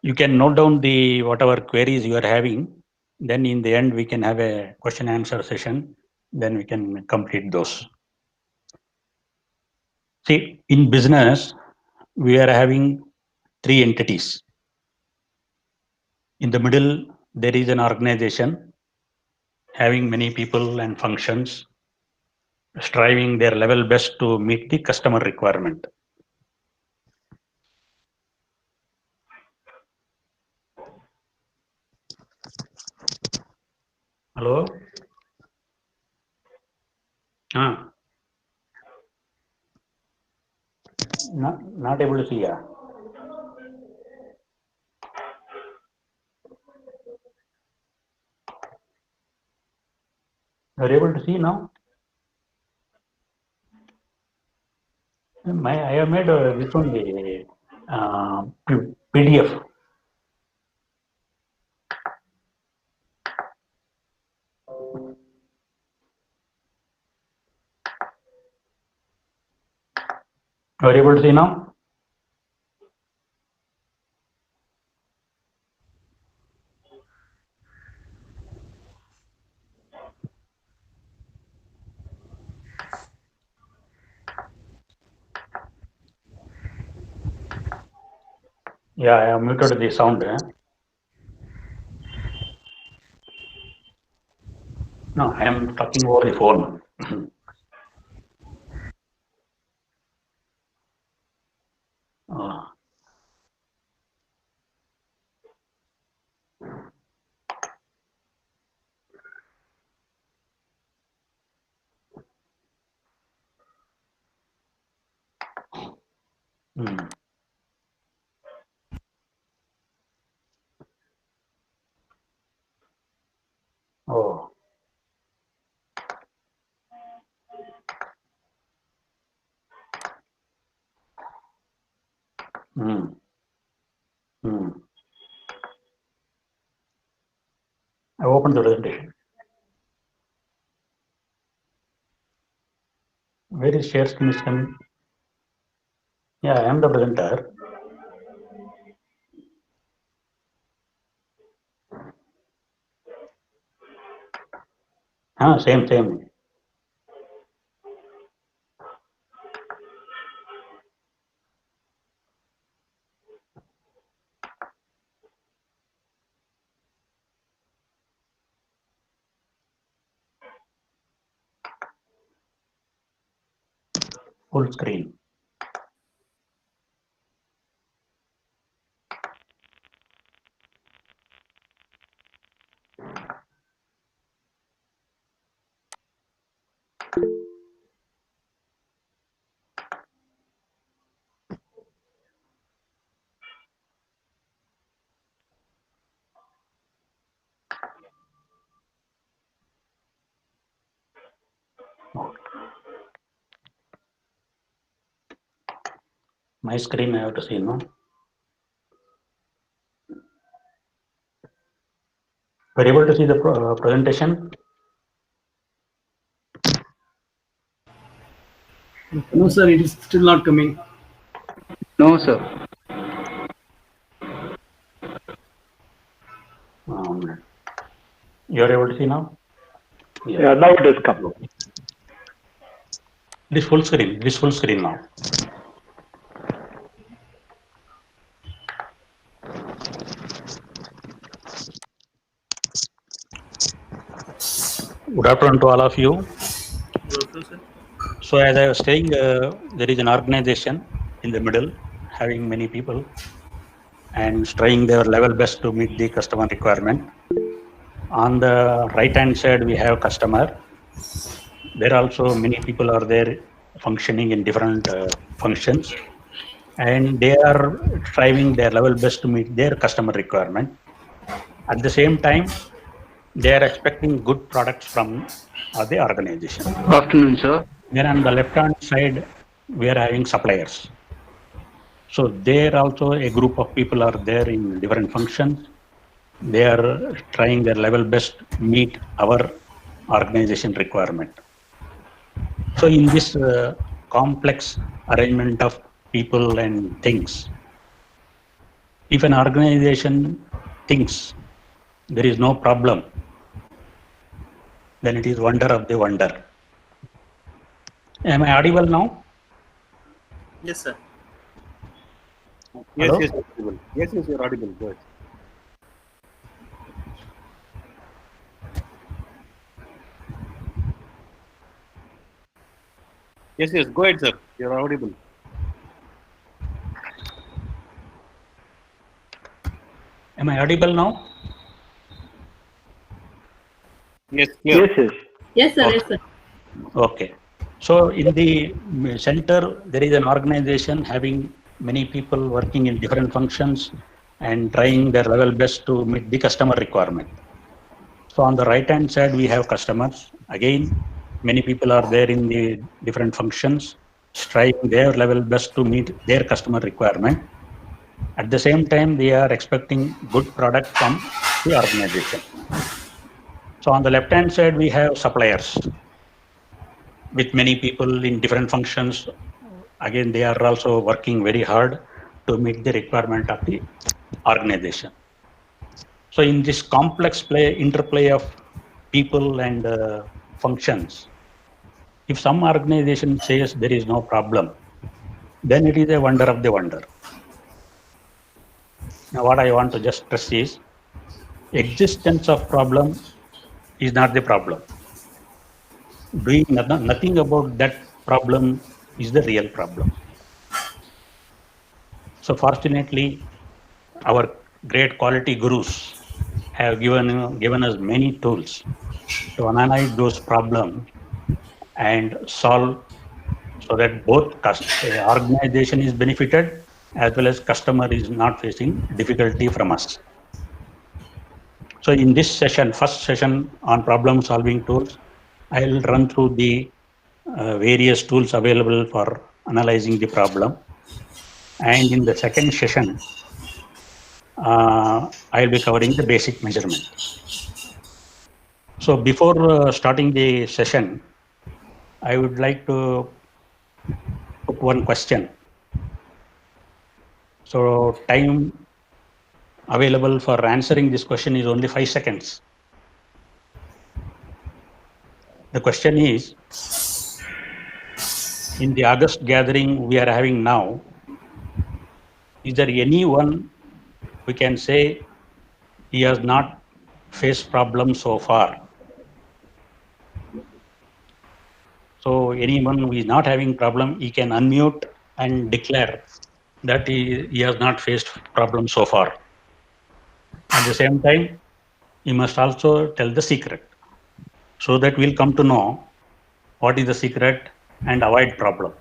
You can note down the whatever queries you are having. Then in the end, we can have a question answer session. Then we can complete those. See, in business, we are having three entities. In the middle, there is an organization having many people and functions, striving their level best to meet the customer requirement. Hello? Not able to see. Yeah. You are able to see now? I have made this one the PDF. You are able to see now? Yeah, I have muted the sound. No, I am talking over the phone. uh, hmm. Oh. Hmm. Hmm. I opened the presentation. Where is share screen is coming? Yeah, I am the presenter. Same. Full screen. My screen I have to see, no? We're able to see the presentation. No, sir, it is still not coming. No, sir. You're able to see now? Yeah, now it has come. It is full screen. It is full screen now. Good afternoon to all of you. So as I was saying, there is an organization in the middle having many people and trying their level best to meet the customer requirement. On the right hand side, we have customer. There also many people are there functioning in different functions, and they are striving their level best to meet their customer requirement. At the same time, they are expecting good products from the organization. Good afternoon, sir. Then on the left-hand side, we are having suppliers. So there also a group of people are there in different functions. They are trying their level best to meet our organization requirement. So in this complex arrangement of people and things, If an organization thinks there is no problem, then it is wonder of the wonder. Am I audible now? Yes, sir. Hello? Yes, you're audible. Yes, you're audible. Go ahead. Yes, go ahead, sir. You're audible. Am I audible now? Yes, clear. Yes, yes. Yes, sir. Yes, sir. Okay. So in the center, there is an organization having many people working in different functions and trying their level best to meet the customer requirement. So on the right hand side, we have customers. Again, many people are there in the different functions, trying their level best to meet their customer requirement. At the same time, they are expecting good product from the organization. So on the left hand side, we have suppliers with many people in different functions. Again, they are also working very hard to meet the requirement of the organization. So in this complex interplay of people and functions, if some organization says there is no problem, then it is a wonder of the wonder. Now what I want to just stress is, existence of problem is not the problem. Doing nothing about that problem is the real problem. So fortunately, our great quality gurus have given us many tools to analyze those problems and solve, so that both organization is benefited as well as customer is not facing difficulty from us. So in this session, first session on problem solving tools, I will run through the various tools available for analyzing the problem. And in the second session, I will be covering the basic measurement. So before starting the session, I would like to put one question. So time available for answering this question is only 5 seconds. The question is, in the August gathering we are having now, is there anyone we can say he has not faced problems so far? So anyone who is not having problem, he can unmute and declare that he has not faced problems so far. At the same time, he must also tell the secret, so that we'll come to know what is the secret and avoid problem.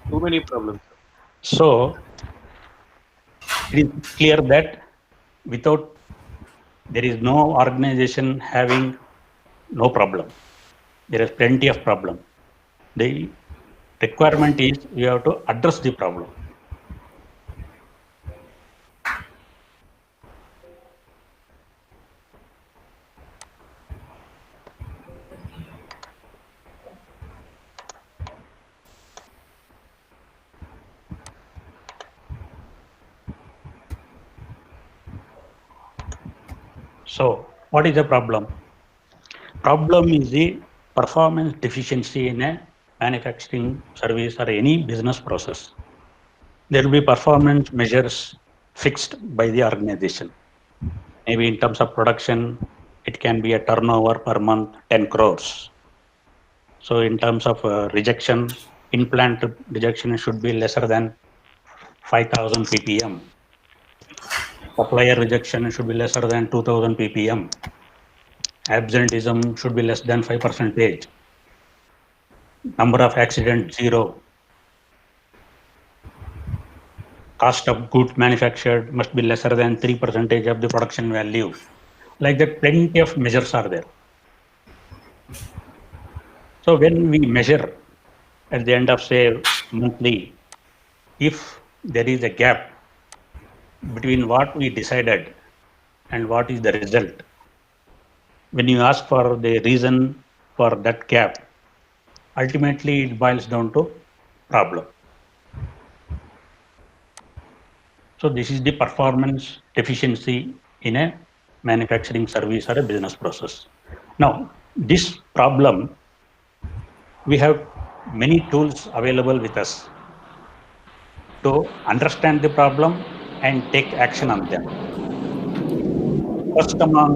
Too many problems. So it is clear that there is no organization having no problem. There is plenty of problem. The requirement is you have to address the problem. So what is the problem? Problem is the performance deficiency in a manufacturing, service, or any business process. There will be performance measures fixed by the organization. Maybe in terms of production, it can be a turnover per month 10 crores. So in terms of rejection, in-plant rejection should be lesser than 5,000 ppm. Supplier rejection should be lesser than 2,000 ppm. Absenteeism should be less than 5%. Number of accidents, 0. Cost of goods manufactured must be lesser than 3% of the production value. Like that, plenty of measures are there. So when we measure at the end of, say, monthly, if there is a gap between what we decided and what is the result, when you ask for the reason for that gap, ultimately it boils down to problem. So this is the performance deficiency in a manufacturing service or a business process. Now, this problem, we have many tools available with us to understand the problem and take action on them. First among